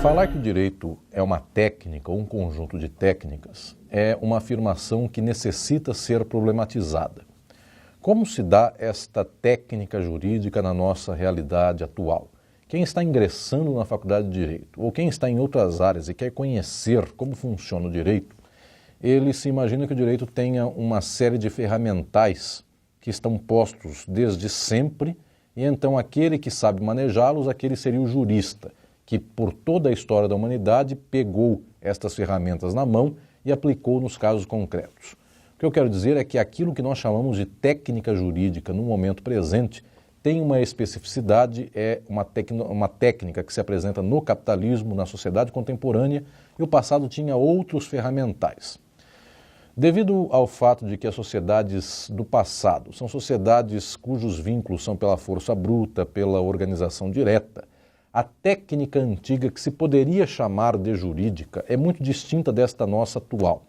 Falar que o direito é uma técnica ou um conjunto de técnicas é uma afirmação que necessita ser problematizada. Como se dá esta técnica jurídica na nossa realidade atual? Quem está ingressando na faculdade de Direito ou quem está em outras áreas e quer conhecer como funciona o direito, ele se imagina que o direito tenha uma série de ferramentais que estão postos desde sempre e então aquele que sabe manejá-los, aquele seria o jurista, que por toda a história da humanidade pegou estas ferramentas na mão e aplicou nos casos concretos. O que eu quero dizer é que aquilo que nós chamamos de técnica jurídica no momento presente tem uma especificidade, é uma técnica que se apresenta no capitalismo, na sociedade contemporânea, e o passado tinha outros ferramentais. Devido ao fato de que as sociedades do passado são sociedades cujos vínculos são pela força bruta, pela organização direta, a técnica antiga que se poderia chamar de jurídica é muito distinta desta nossa atual.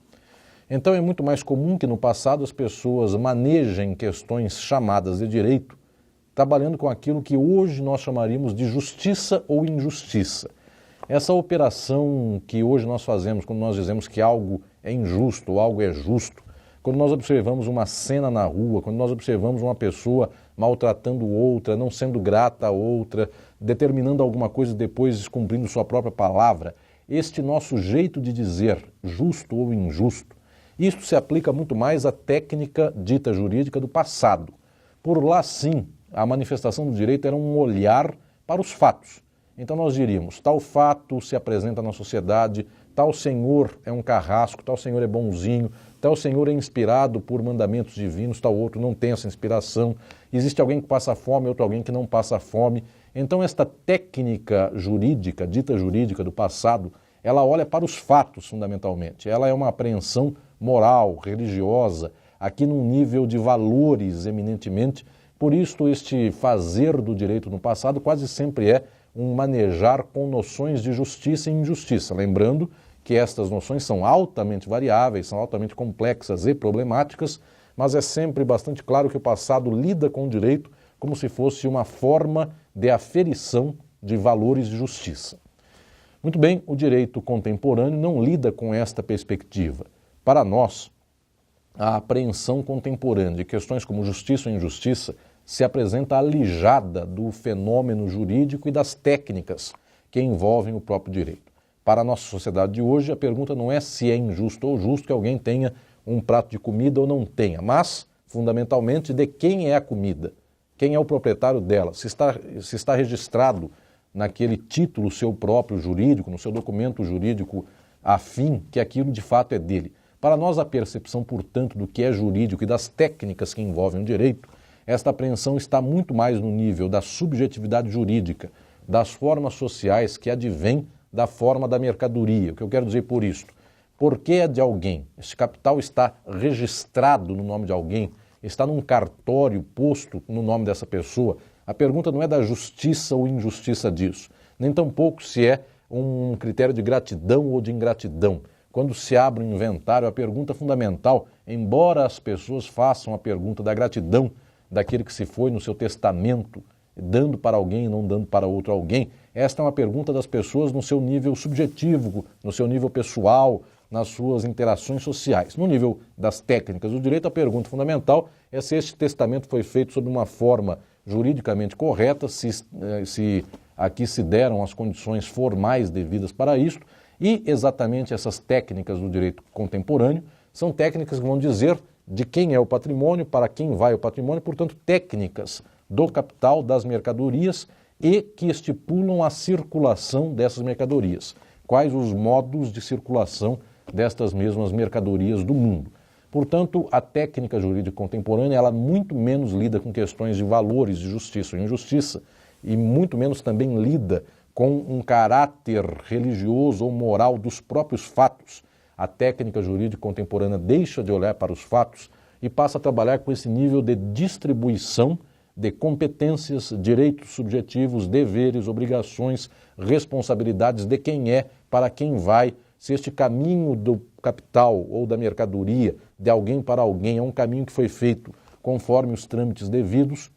Então é muito mais comum que no passado as pessoas manejem questões chamadas de direito, trabalhando com aquilo que hoje nós chamaríamos de justiça ou injustiça. Essa operação que hoje nós fazemos quando nós dizemos que algo é injusto ou algo é justo, quando nós observamos uma cena na rua, quando nós observamos uma pessoa maltratando outra, não sendo grata a outra, determinando alguma coisa e depois descumprindo sua própria palavra, este nosso jeito de dizer justo ou injusto, isto se aplica muito mais à técnica dita jurídica do passado. Por lá sim, a manifestação do direito era um olhar para os fatos. Então nós diríamos, tal fato se apresenta na sociedade, tal senhor é um carrasco, tal senhor é bonzinho, tal senhor é inspirado por mandamentos divinos, tal outro não tem essa inspiração, existe alguém que passa fome, outro alguém que não passa fome. Então esta técnica jurídica, dita jurídica do passado, ela olha para os fatos fundamentalmente, ela é uma apreensão moral, religiosa, aqui num nível de valores eminentemente, por isso este fazer do direito no passado quase sempre é um manejar com noções de justiça e injustiça, lembrando que estas noções são altamente variáveis, são altamente complexas e problemáticas, mas é sempre bastante claro que o passado lida com o direito como se fosse uma forma de aferição de valores de justiça. Muito bem, o direito contemporâneo não lida com esta perspectiva. Para nós, a apreensão contemporânea de questões como justiça ou injustiça se apresenta alijada do fenômeno jurídico e das técnicas que envolvem o próprio direito. Para a nossa sociedade de hoje, a pergunta não é se é injusto ou justo que alguém tenha um prato de comida ou não tenha, mas, fundamentalmente, de quem é a comida, quem é o proprietário dela, se está registrado naquele título seu próprio jurídico, no seu documento jurídico afim, que aquilo de fato é dele. Para nós, a percepção, portanto, do que é jurídico e das técnicas que envolvem o direito, esta apreensão está muito mais no nível da subjetividade jurídica, das formas sociais que advêm da forma da mercadoria. O que eu quero dizer por isto? Porque é de alguém, esse capital está registrado no nome de alguém, está num cartório posto no nome dessa pessoa, a pergunta não é da justiça ou injustiça disso, nem tampouco se é um critério de gratidão ou de ingratidão. Quando se abre um inventário, a pergunta fundamental, embora as pessoas façam a pergunta da gratidão daquele que se foi no seu testamento, dando para alguém e não dando para outro alguém, esta é uma pergunta das pessoas no seu nível subjetivo, no seu nível pessoal, nas suas interações sociais. No nível das técnicas do direito, a pergunta fundamental é se este testamento foi feito sob uma forma juridicamente correta, se aqui se deram as condições formais devidas para isto, e exatamente essas técnicas do direito contemporâneo são técnicas que vão dizer de quem é o patrimônio, para quem vai o patrimônio, portanto, técnicas do capital, das mercadorias e que estipulam a circulação dessas mercadorias. Quais os modos de circulação destas mesmas mercadorias do mundo. Portanto, a técnica jurídica contemporânea, ela muito menos lida com questões de valores de justiça ou injustiça e muito menos também lida com um caráter religioso ou moral dos próprios fatos. A técnica jurídica contemporânea deixa de olhar para os fatos e passa a trabalhar com esse nível de distribuição de competências, direitos subjetivos, deveres, obrigações, responsabilidades de quem é, para quem vai, se este caminho do capital ou da mercadoria, de alguém para alguém, é um caminho que foi feito conforme os trâmites devidos,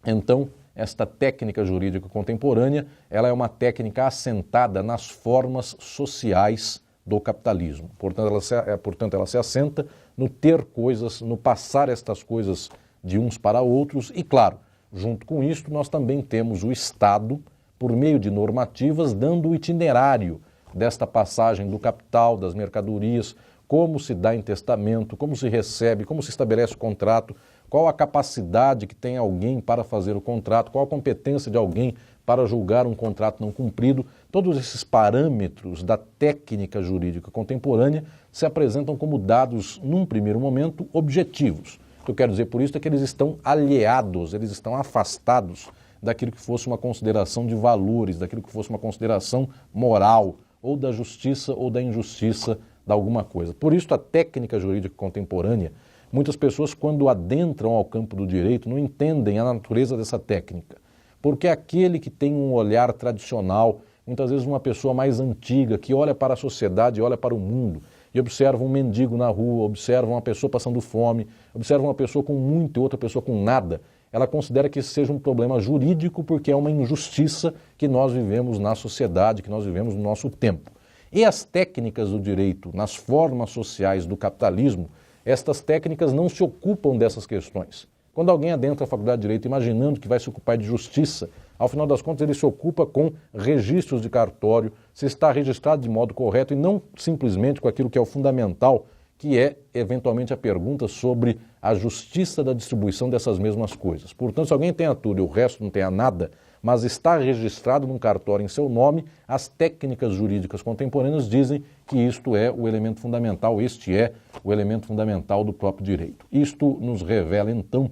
então esta técnica jurídica contemporânea, ela é uma técnica assentada nas formas sociais do capitalismo. Portanto, ela se assenta no ter coisas, no passar estas coisas de uns para outros e, claro, junto com isso, nós também temos o Estado, por meio de normativas, dando o itinerário desta passagem do capital, das mercadorias, como se dá em testamento, como se recebe, como se estabelece o contrato, qual a capacidade que tem alguém para fazer o contrato, qual a competência de alguém para julgar um contrato não cumprido. Todos esses parâmetros da técnica jurídica contemporânea se apresentam como dados, num primeiro momento, objetivos. O que eu quero dizer por isso é que eles estão alheados, eles estão afastados daquilo que fosse uma consideração de valores, daquilo que fosse uma consideração moral, ou da justiça ou da injustiça de alguma coisa. Por isso, a técnica jurídica contemporânea, muitas pessoas, quando adentram ao campo do direito, não entendem a natureza dessa técnica. Porque aquele que tem um olhar tradicional, muitas vezes uma pessoa mais antiga, que olha para a sociedade, olha para o mundo, e observa um mendigo na rua, observa uma pessoa passando fome, observa uma pessoa com muito e outra pessoa com nada, ela considera que esse seja um problema jurídico porque é uma injustiça que nós vivemos na sociedade, que nós vivemos no nosso tempo. E as técnicas do direito, nas formas sociais do capitalismo, estas técnicas não se ocupam dessas questões. Quando alguém adentra a faculdade de Direito imaginando que vai se ocupar de justiça, ao final das contas ele se ocupa com registros de cartório, se está registrado de modo correto e não simplesmente com aquilo que é o fundamental, que é, eventualmente, a pergunta sobre a justiça da distribuição dessas mesmas coisas. Portanto, se alguém tenha tudo e o resto não tenha nada, mas está registrado num cartório em seu nome, as técnicas jurídicas contemporâneas dizem que isto é o elemento fundamental, este é o elemento fundamental do próprio direito. Isto nos revela, então,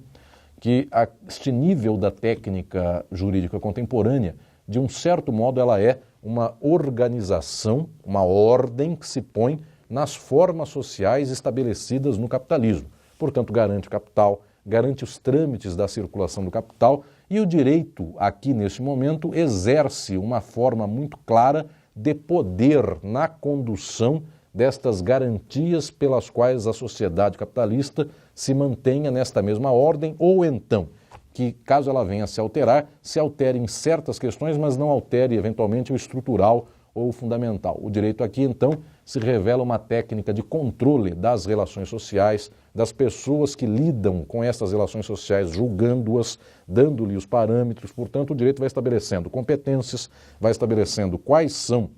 que este nível da técnica jurídica contemporânea, de um certo modo, ela é uma organização, uma ordem que se põe nas formas sociais estabelecidas no capitalismo. Portanto, garante o capital, garante os trâmites da circulação do capital e o direito, aqui nesse momento, exerce uma forma muito clara de poder na condução destas garantias pelas quais a sociedade capitalista se mantenha nesta mesma ordem, ou então que, caso ela venha a se alterar, se altere em certas questões, mas não altere eventualmente o estrutural ou o fundamental. O direito aqui, então, se revela uma técnica de controle das relações sociais, das pessoas que lidam com essas relações sociais, julgando-as, dando-lhe os parâmetros. Portanto, o direito vai estabelecendo competências, vai estabelecendo quais são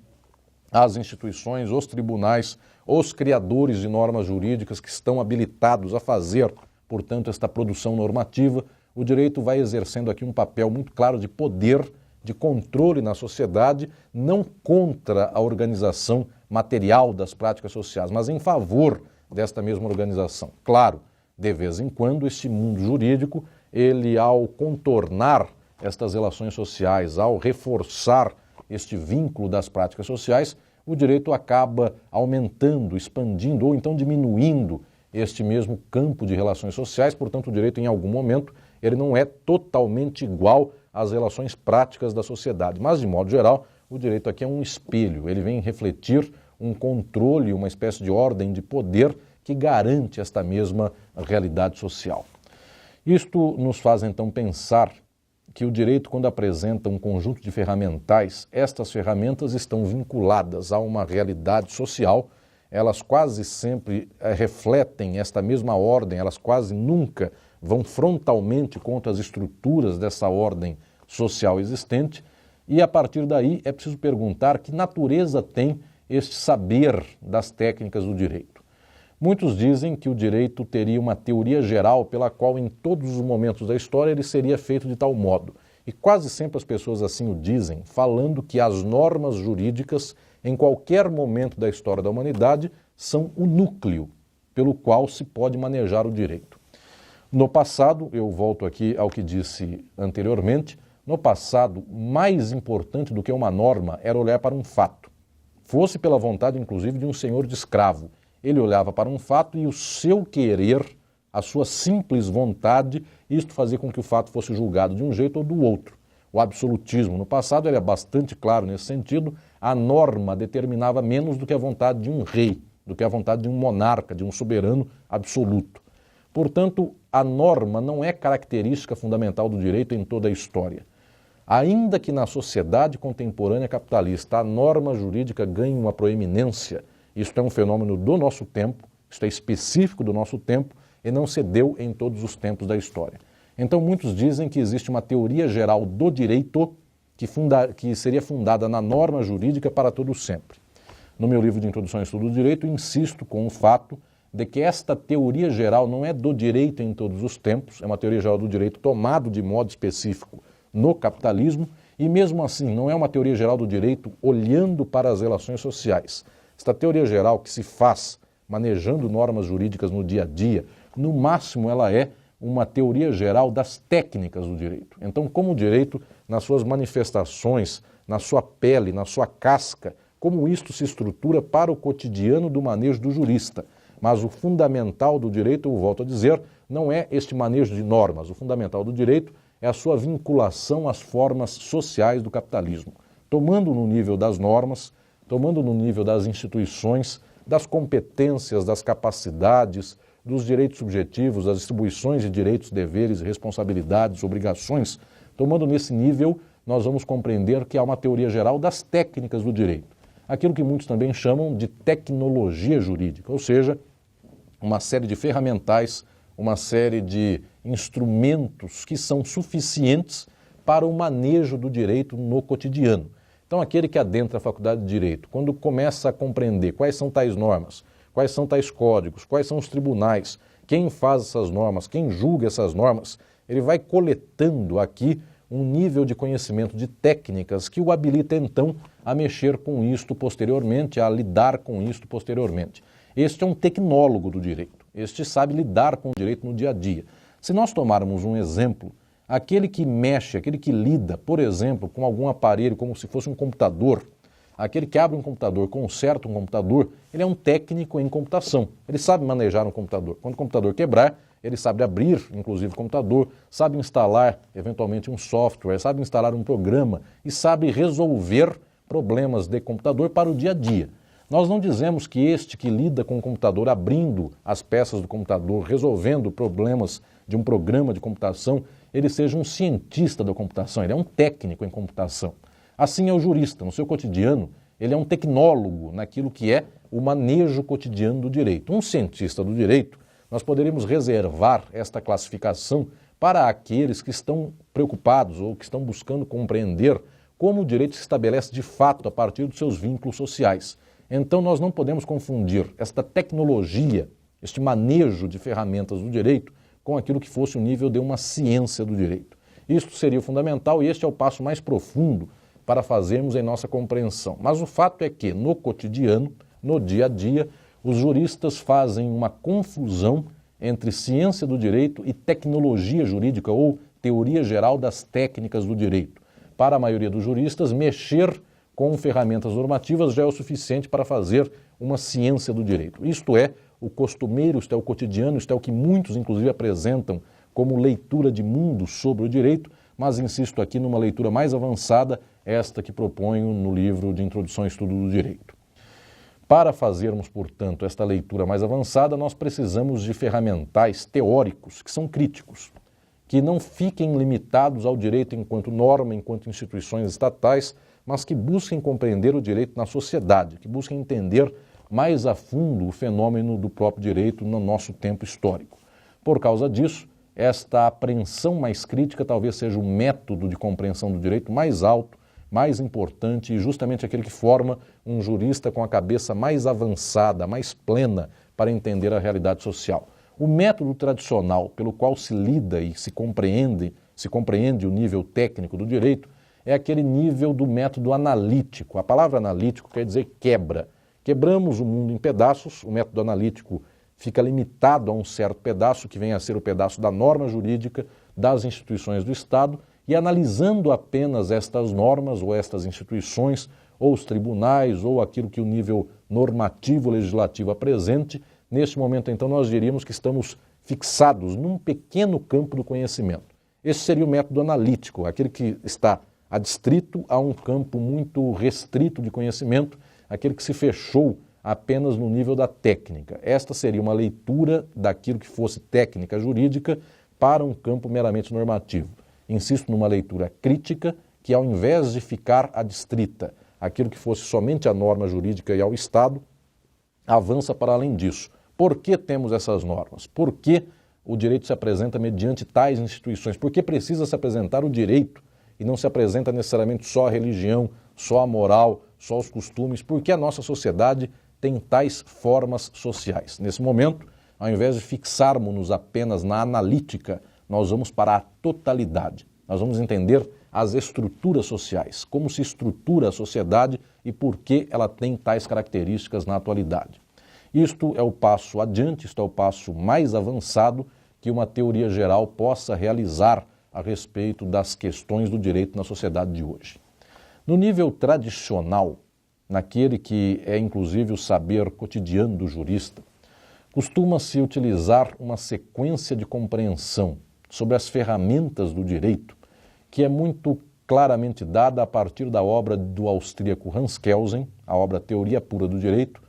as instituições, os tribunais, os criadores de normas jurídicas que estão habilitados a fazer, portanto, esta produção normativa. O direito vai exercendo aqui um papel muito claro de poder, de controle na sociedade, não contra a organização material das práticas sociais, mas em favor desta mesma organização. Claro, de vez em quando, este mundo jurídico, ele, ao contornar estas relações sociais, ao reforçar este vínculo das práticas sociais, o direito acaba aumentando, expandindo ou então diminuindo este mesmo campo de relações sociais. Portanto, o direito, em algum momento, ele não é totalmente igual às relações práticas da sociedade. Mas, de modo geral, o direito aqui é um espelho. Ele vem refletir um controle, uma espécie de ordem de poder que garante esta mesma realidade social. Isto nos faz, então, pensar que o direito, quando apresenta um conjunto de ferramentais, estas ferramentas estão vinculadas a uma realidade social, elas quase sempre refletem esta mesma ordem, elas quase nunca vão frontalmente contra as estruturas dessa ordem social existente, e a partir daí é preciso perguntar que natureza tem este saber das técnicas do direito. Muitos dizem que o direito teria uma teoria geral pela qual em todos os momentos da história ele seria feito de tal modo. E quase sempre as pessoas assim o dizem, falando que as normas jurídicas, em qualquer momento da história da humanidade, são o núcleo pelo qual se pode manejar o direito. No passado, eu volto aqui ao que disse anteriormente, no passado, mais importante do que uma norma era olhar para um fato. Fosse pela vontade, inclusive, de um senhor de escravo. Ele olhava para um fato e o seu querer, a sua simples vontade, isto fazia com que o fato fosse julgado de um jeito ou do outro. O absolutismo no passado era bastante claro nesse sentido, a norma determinava menos do que a vontade de um rei, do que a vontade de um monarca, de um soberano absoluto. Portanto, a norma não é característica fundamental do direito em toda a história. Ainda que na sociedade contemporânea capitalista a norma jurídica ganhe uma proeminência, isto é um fenômeno do nosso tempo, isto é específico do nosso tempo e não se deu em todos os tempos da história. Então muitos dizem que existe uma teoria geral do direito que seria fundada na norma jurídica para todo sempre. No meu livro de Introdução ao Estudo do Direito, insisto com o fato de que esta teoria geral não é do direito em todos os tempos, é uma teoria geral do direito tomado de modo específico no capitalismo, e mesmo assim não é uma teoria geral do direito olhando para as relações sociais. Esta teoria geral que se faz manejando normas jurídicas no dia a dia, no máximo ela é uma teoria geral das técnicas do direito. Então, como o direito, nas suas manifestações, na sua pele, na sua casca, como isto se estrutura para o cotidiano do manejo do jurista. Mas o fundamental do direito, eu volto a dizer, não é este manejo de normas. O fundamental do direito é a sua vinculação às formas sociais do capitalismo, tomando no nível das normas, tomando no nível das instituições, das competências, das capacidades, dos direitos subjetivos, das distribuições de direitos, deveres, responsabilidades, obrigações. Tomando nesse nível, nós vamos compreender que há uma teoria geral das técnicas do direito. Aquilo que muitos também chamam de tecnologia jurídica, ou seja, uma série de ferramentais, uma série de instrumentos que são suficientes para o manejo do direito no cotidiano. Então, aquele que adentra a faculdade de Direito, quando começa a compreender quais são tais normas, quais são tais códigos, quais são os tribunais, quem faz essas normas, quem julga essas normas, ele vai coletando aqui um nível de conhecimento de técnicas que o habilita, então, a mexer com isto posteriormente, a lidar com isto posteriormente. Este é um tecnólogo do direito, este sabe lidar com o direito no dia a dia. Se nós tomarmos um exemplo, aquele que mexe, aquele que lida, por exemplo, com algum aparelho como se fosse um computador, aquele que abre um computador, conserta um computador, ele é um técnico em computação, ele sabe manejar um computador. Quando o computador quebrar, ele sabe abrir, inclusive, o computador, sabe instalar, eventualmente, um software, sabe instalar um programa e sabe resolver problemas de computador para o dia a dia. Nós não dizemos que este que lida com o computador, abrindo as peças do computador, resolvendo problemas de um programa de computação, ele seja um cientista da computação, ele é um técnico em computação. Assim é o jurista, no seu cotidiano, ele é um tecnólogo naquilo que é o manejo cotidiano do direito. Um cientista do direito, nós poderíamos reservar esta classificação para aqueles que estão preocupados ou que estão buscando compreender como o direito se estabelece de fato a partir dos seus vínculos sociais. Então nós não podemos confundir esta tecnologia, este manejo de ferramentas do direito, com aquilo que fosse o nível de uma ciência do direito. Isto seria o fundamental e este é o passo mais profundo para fazermos em nossa compreensão. Mas o fato é que, no cotidiano, no dia a dia, os juristas fazem uma confusão entre ciência do direito e tecnologia jurídica ou teoria geral das técnicas do direito. Para a maioria dos juristas, mexer com ferramentas normativas já é o suficiente para fazer uma ciência do direito. Isto é o costumeiro, isto é o cotidiano, isto é o que muitos, inclusive, apresentam como leitura de mundo sobre o direito, mas insisto aqui numa leitura mais avançada, esta que proponho no livro de Introdução ao Estudo do Direito. Para fazermos, portanto, esta leitura mais avançada, nós precisamos de ferramentais teóricos que são críticos, que não fiquem limitados ao direito enquanto norma, enquanto instituições estatais, mas que busquem compreender o direito na sociedade, que busquem entender mais a fundo o fenômeno do próprio direito no nosso tempo histórico. Por causa disso, esta apreensão mais crítica talvez seja o método de compreensão do direito mais alto, mais importante e justamente aquele que forma um jurista com a cabeça mais avançada, mais plena para entender a realidade social. O método tradicional pelo qual se lida e se compreende o nível técnico do direito é aquele nível do método analítico. A palavra analítico quer dizer quebra. Quebramos o mundo em pedaços, o método analítico fica limitado a um certo pedaço, que vem a ser o pedaço da norma jurídica, das instituições do Estado, e analisando apenas estas normas ou estas instituições, ou os tribunais, ou aquilo que o nível normativo legislativo apresente, neste momento, então, nós diríamos que estamos fixados num pequeno campo do conhecimento. Esse seria o método analítico, aquele que está adstrito a um campo muito restrito de conhecimento, aquele que se fechou apenas no nível da técnica. Esta seria uma leitura daquilo que fosse técnica jurídica para um campo meramente normativo. Insisto numa leitura crítica que, ao invés de ficar adstrita àquilo que fosse somente a norma jurídica e ao Estado, avança para além disso. Por que temos essas normas? Por que o direito se apresenta mediante tais instituições? Por que precisa se apresentar o direito e não se apresenta necessariamente só a religião, só a moral, só os costumes? Por que a nossa sociedade tem tais formas sociais? Nesse momento, ao invés de fixarmos-nos apenas na analítica, nós vamos para a totalidade. Nós vamos entender as estruturas sociais, como se estrutura a sociedade e por que ela tem tais características na atualidade. Isto é o passo adiante, isto é o passo mais avançado que uma teoria geral possa realizar a respeito das questões do direito na sociedade de hoje. No nível tradicional, naquele que é inclusive o saber cotidiano do jurista, costuma-se utilizar uma sequência de compreensão sobre as ferramentas do direito que é muito claramente dada a partir da obra do austríaco Hans Kelsen, a obra Teoria Pura do Direito.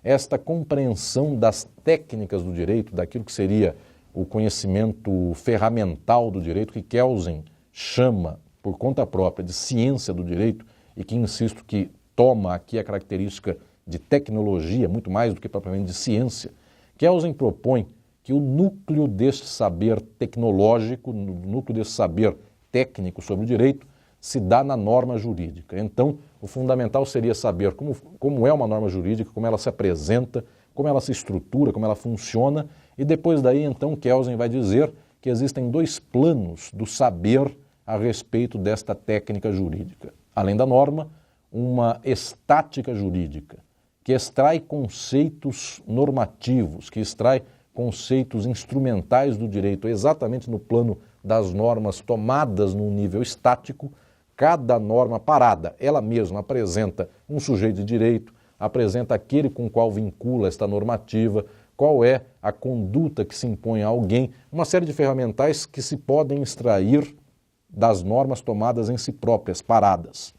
Esta compreensão das técnicas do direito, daquilo que seria o conhecimento ferramental do direito, que Kelsen chama, por conta própria, de ciência do direito, e que, insisto, que toma aqui a característica de tecnologia, muito mais do que propriamente de ciência. Kelsen propõe que o núcleo deste saber tecnológico, o núcleo desse saber técnico sobre o direito, se dá na norma jurídica. Então, o fundamental seria saber como é uma norma jurídica, como ela se apresenta, como ela se estrutura, como ela funciona, e depois daí, então, Kelsen vai dizer que existem dois planos do saber a respeito desta técnica jurídica. Além da norma, uma estática jurídica, que extrai conceitos normativos, que extrai conceitos instrumentais do direito exatamente no plano das normas tomadas num nível estático. Cada norma parada, ela mesma apresenta um sujeito de direito, apresenta aquele com o qual vincula esta normativa, qual é a conduta que se impõe a alguém, uma série de ferramentais que se podem extrair das normas tomadas em si próprias, paradas.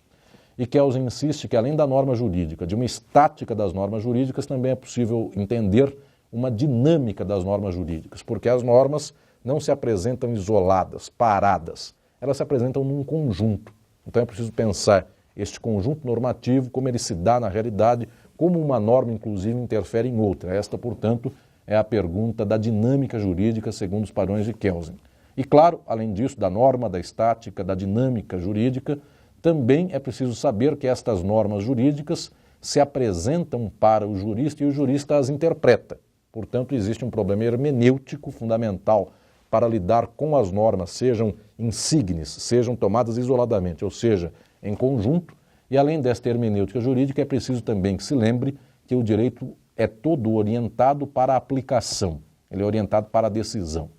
E Kelsen insiste que, além da norma jurídica, de uma estática das normas jurídicas, também é possível entender uma dinâmica das normas jurídicas, porque as normas não se apresentam isoladas, paradas, elas se apresentam num conjunto. Então é preciso pensar este conjunto normativo, como ele se dá na realidade, como uma norma, inclusive, interfere em outra. Esta, portanto, é a pergunta da dinâmica jurídica segundo os padrões de Kelsen. E, claro, além disso, da norma, da estática, da dinâmica jurídica, também é preciso saber que estas normas jurídicas se apresentam para o jurista e o jurista as interpreta. Portanto, existe um problema hermenêutico fundamental para lidar com as normas, sejam insígnes, sejam tomadas isoladamente, ou seja, em conjunto. E além desta hermenêutica jurídica, é preciso também que se lembre que o direito é todo orientado para a aplicação, ele é orientado para a decisão.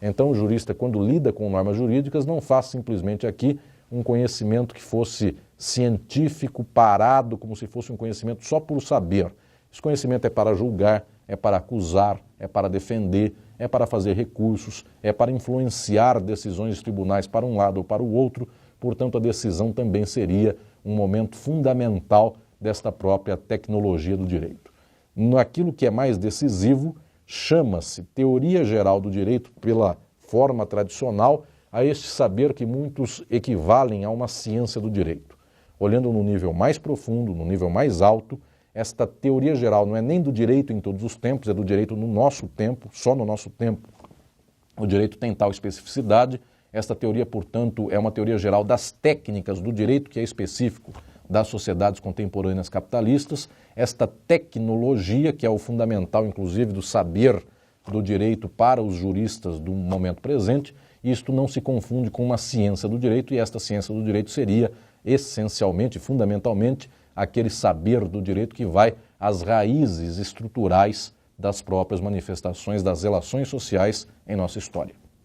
Então o jurista, quando lida com normas jurídicas, não faz simplesmente aqui um conhecimento que fosse científico, parado, como se fosse um conhecimento só por saber. Esse conhecimento é para julgar, é para acusar, é para defender, é para fazer recursos, é para influenciar decisões de tribunais para um lado ou para o outro. Portanto, a decisão também seria um momento fundamental desta própria tecnologia do direito. Naquilo que é mais decisivo, chama-se teoria geral do direito pela forma tradicional a este saber que muitos equivalem a uma ciência do direito. Olhando no nível mais profundo, no nível mais alto, esta teoria geral não é nem do direito em todos os tempos, é do direito no nosso tempo, só no nosso tempo. O direito tem tal especificidade. Esta teoria, portanto, é uma teoria geral das técnicas do direito, que é específico das sociedades contemporâneas capitalistas. Esta tecnologia, que é o fundamental, inclusive, do saber do direito para os juristas do momento presente, isto não se confunde com uma ciência do direito, e esta ciência do direito seria, essencialmente, fundamentalmente, aquele saber do direito que vai às raízes estruturais das próprias manifestações das relações sociais em nossa história.